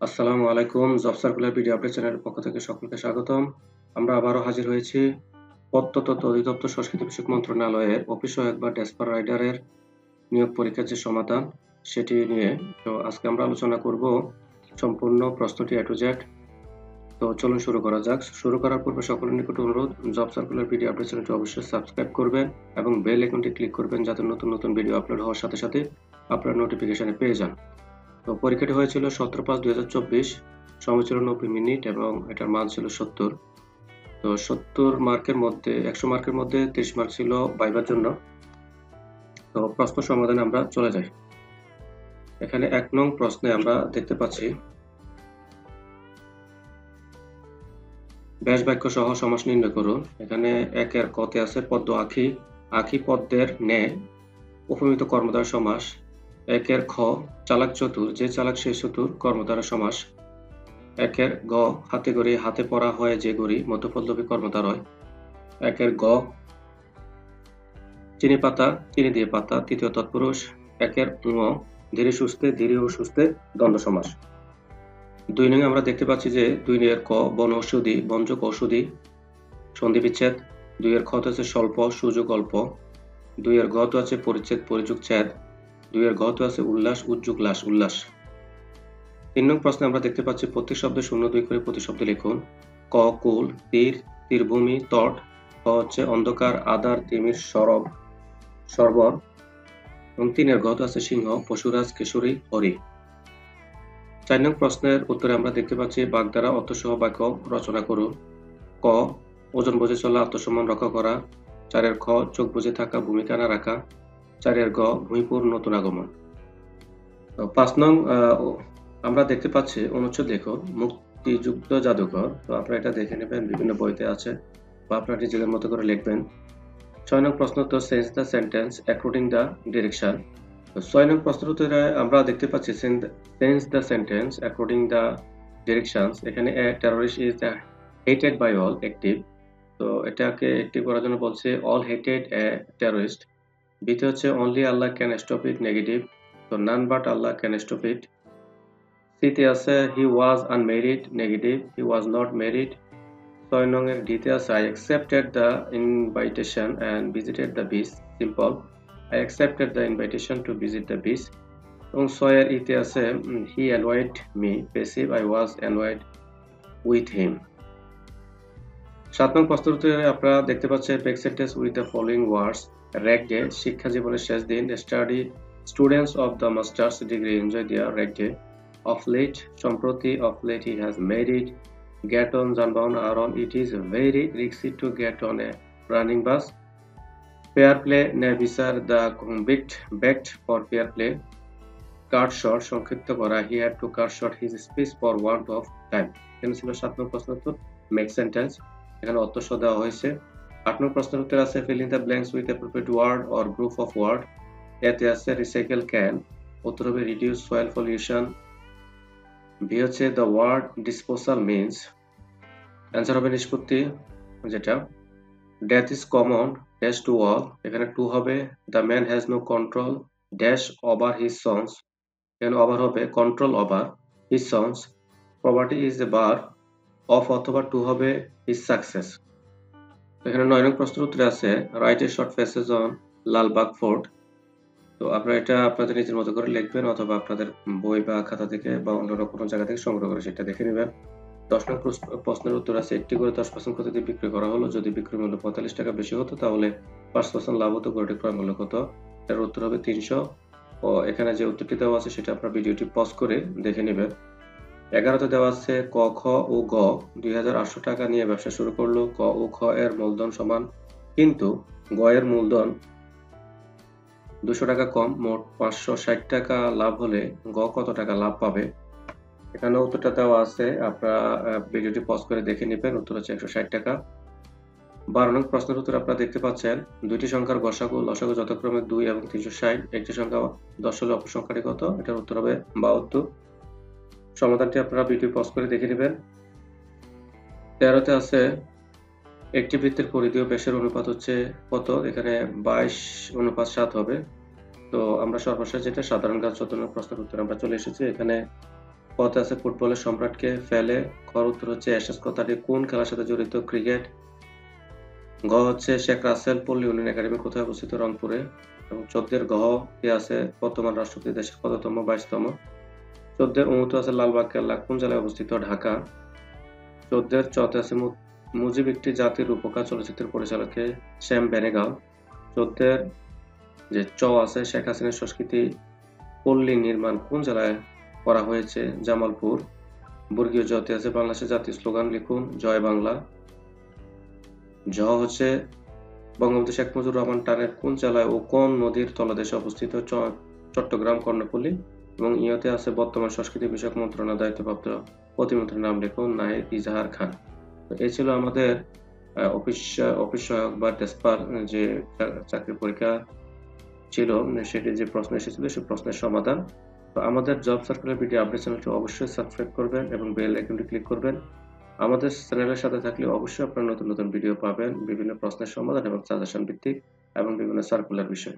আসসালামু আলাইকুম। Job circular video update চ্যানেলের পক্ষ থেকে সকলকে স্বাগতম। আমরা আবারও হাজির হয়েছি প্রত্নতত্ত্ব অধিদপ্তর সংস্কৃতি বিষয়ক মন্ত্রণালয়ের অফিস সহায়ক বা ডেস্পার রাইডারের নিয়োগ পরীক্ষার যে সমাধান সেটি নিয়ে। তো আজকে আমরা আলোচনা করব সম্পূর্ণ প্রশ্নটি A to Z। তো চলুন শুরু করা যাক। শুরু করার পূর্বে সকলের নিকট অনুরোধ, জব সার্কুলার ভিডিও আপডেট চ্যানেলটি অবশ্যই সাবস্ক্রাইব করবেন এবং বেল আইকনটি ক্লিক করবেন যাতে নতুন নতুন ভিডিও আপলোড হওয়ার সাথে সাথে আপনারা নোটিফিকেশনে পেয়ে যান। তো পরীক্ষাটি হয়েছিল 17/5/2024। সময় ছিল 90 মিনিট এবং এটার মান ছিল 70। তো 70 মার্কের মধ্যে 100 মার্কের মধ্যে 30 মার্ক ছিল ভাইবার জন্য। তো প্রশ্ন সমাধানে আমরা চলে যাই। এখানে 1 নং প্রশ্নে আমরা দেখতে পাচ্ছি ব্যাস বাক্য সহ সমাস নির্ণয় করুন। এখানে 1 এর ক তে আছে পদ্ম আখি, আখি পদ্মের ন্যায় উপমিত কর্মদ্বারা সমাস। 1 এর খ চালাক চতুর, যে চালাক সে চতুর কর্মদ্বারা সমাস। 1 এর গ হাতে গড়ি, হাতে পরা হয় যে গড়ি মধ্যপল্লবী কর্মদ্বারয়। 1 এর গ চিনি পাতা, চিনি দিয়ে পাতা তৃতীয় তৎপুরুষ। 1 এর ঙ ধীরে সুস্থে, ধীরে ও সুস্থে দ্বন্দ্ব সমাস। 2 নং আমরা দেখতে পাচ্ছি যে 2 এর ক বন ঔষধি, বনযোগ ঔষধি সন্ধি বিচ্ছেদ। 2 এর খ তো আছে স্বল্প, সুযোগ অল্প। 2 এর ঘ তো আছে পরিচ্ছেদ, পরিযোগ ছেদ। 2 এর ঘ তো আছে উল্লাস, উদ্যোগ লাস, উল্লাস। 3 নং প্রশ্নে আমরা দেখতে পাচ্ছি প্রত্যেক শব্দে 0-2 করে প্রতিশব্দ লিখুন। ক কুল, তীর, তীরভূমি, তট। খ হচ্ছে অন্ধকার, আধার, তিমির, সরব, সরবর। এবং 3 এর ঘ তো আছে সিংহ, পশুরাজ, কিশোরী, হরি। 4 নং প্রশ্নের উত্তরে আমরা দেখতে পাচ্ছি বাগধারা অর্থসহ বাক্য রচনা করুন। ক ওজন বুঝে চলা, আত্মসম্মান রক্ষা করা। 4 এর খ চোখ বুজে থাকা, ভূমিকা না রাখা। 4 এর গ ভূমিপুর নতুন আগমন। 5 নং আমরা দেখতে পাচ্ছি অনুচ্ছেদ লিখুন মুক্তিযুদ্ধ জাদুঘর। তো আপনারা এটা দেখে নেবেন, বিভিন্ন বইতে আছে বা আপনারা নিজেদের মতো করে লিখবেন। 6 নং প্রশ্ন তো change the sentence according the direction. তো 6 নং প্রশ্নের উত্তরে আমরা দেখতে পাচ্ছি change the sentence according the directions. এখানে a terrorist is hated by all active. তো এটাকে অ্যাক্টিভ করার জন্য বলছে অল হেটেড এ টেররিস্ট। বিতে হচ্ছে only Allah can stop it negative. তো none but Allah can stop it. সিতে আছে he was unmarried negative, he was not married. 6 নং এর ডিতে আছে I accepted the invitation and visited the beach simple, I accepted the invitation to visit the beach. এবং 6 এর ইতে আছে he annoyed me passive, I was annoyed with him. 7 নং প্রশ্নের উত্তরে আপনারা দেখতে পাচ্ছেন back sentence with the following words. Rag day শিক্ষা জীবনের শেষ দিন, study students of the masters degree enjoy their rag day. Of late সম্প্রতি, of late he has made it. Get on যানবাহন আরোহণ, ইট ইজ ভেরি রিক্সি to get on a running bus. Fair play ন্যায় বিচার, the convict begged for fair play. Cut short সংক্ষিপ্ত করা, he had to cut short his speech for want of time. এখানে ছিল 7 নং প্রশ্ন উত্তর মেক সেন্টেন্স, এখানে অর্থ দেওয়া হয়েছে। 8 নং প্রশ্নের উত্তর আছে fill in the blanks with appropriate word or group of word. এতে আছে রিসাইকেল ক্যান, উত্তর হবে রিডিউস সয়েল পলিউশন। বি হচ্ছে the word disposal means, answer হবে নিষ্পত্তি যেটা। Death is common dash to all, এখানে টু হবে the man has no control dash over his sons, এখানে ওভার হবে control over his sons. Property is a bar of অথবা to হবে his success. এখানে 9 নং প্রশ্নের উত্তরে আছে write a short passage on Lalbagh fort. তো আপনারা এটা আপনাদের নিজের মতো করে লিখবেন অথবা আপনাদের বই বা খাতা থেকে বা অন্য কোনো জায়গা থেকে সংগ্রহ করে সেটা দেখে নেবেন। 10 নং প্রশ্নের উত্তর আছে একটি করে 10% ক্ষতিতে বিক্রি করা হলো, যদি বিক্রয় মূল্য 45 টাকা বেশি হতো তাহলে 5% লাভ হতো, গড়টি ক্রয় মূল্য কত? এর উত্তর হবে 300। ও এখানে যে উত্তরটি দেওয়া আছে সেটা আপনারা ভিডিওটি পজ করে দেখে নেবেন। 11তে দেওয়া আছে ক, খ ও গ 2800 টাকা নিয়ে ব্যবসা শুরু করলো। ক ও খ এর মূলধন সমান, কিন্তু গ এর মূলধন 200 টাকা কম, মোট 560 টাকা লাভ হলে গ কত টাকা লাভ পাবে? এখানে উত্তরটা দেওয়া আছে, আপনারা ভিডিওটি পজ করে দেখে নেবেন। উত্তর হচ্ছে 160 টাকা। 12 নং প্রশ্নের উত্তর আপনারা দেখতে পাচ্ছেন দুইটি সংখ্যার গসাগু লসাগু যথাক্রমে 2 এবং 360, একটি সংখ্যা 10 হলে অপর সংখ্যাটি কত? এটার উত্তর হবে 72। সমাধানটি আপনারা ভিডিও পজ করে দেখে নেবেন। 13তে আছে একটি বৃত্তের পরিধি ও ব্যাসের অনুপাত হচ্ছে কত? এখানে 22:7 হবে। তো আমরা সর্বশেষ যেটা সাধারণ জ্ঞান 14 নং প্রশ্নের উত্তর আমরা চলে এসেছি। এখানে কতে আছে ফুটবলের সম্রাটকে ফেলে। খর উত্তর হচ্ছে অ্যাশেজ কথাটি কোন খেলার সাথে জড়িত? ক্রিকেট। গ হচ্ছে শেখ রাসেল পল্লী উন্নয়ন একাডেমি কোথায় অবস্থিত? রংপুরে। এবং 14 গ কে আছে বর্তমান রাষ্ট্রপতি দেশের কততম? 22তম। 14 উমুতে আছে লালবাগ কেল্লা কোন জেলায় অবস্থিত? ঢাকা। 14 চতে আছে মুজিব একটি জাতির রূপকার চলচ্চিত্রের পরিচালককে? শ্যাম বেনেগাল। 14 যে চ আছে শেখ হাসিনার সংস্কৃতি পল্লী নির্মাণ কোন জেলায় করা হয়েছে? জামালপুর। বর্গীয় জতে আছে বাংলাদেশের জাতীয় স্লোগান লিখুন। জয় বাংলা। ঝ হচ্ছে বঙ্গবন্ধু শেখ মুজিবুর রহমান টানের কোন জেলায় ও কোন নদীর তলদেশে অবস্থিত? চট্টগ্রাম কর্ণফুলী। এবং ইয়তে আছে বর্তমান সংস্কৃতি বিষয়ক মন্ত্রণালয়ের দায়িত্বপ্রাপ্ত প্রতিমন্ত্রীর নাম লিখুন। নাহিদ ইজাহার খান। তো এই ছিল আমাদের অফিস সহায়ক বা ডেস্পার যে চাকরির পরীক্ষা ছিল সেটি যে প্রশ্ন এসেছিল সেই প্রশ্নের সমাধান। তো আমাদের জব সার্কুলার ভিডিও আপডেট চ্যানেলটি অবশ্যই সাবস্ক্রাইব করবেন এবং বেল আইকনটি ক্লিক করবেন। আমাদের চ্যানেলের সাথে থাকলে অবশ্যই আপনারা নতুন নতুন ভিডিও পাবেন বিভিন্ন প্রশ্নের সমাধান এবং সাজেশন ভিত্তিক এবং বিভিন্ন সার্কুলার বিষয়।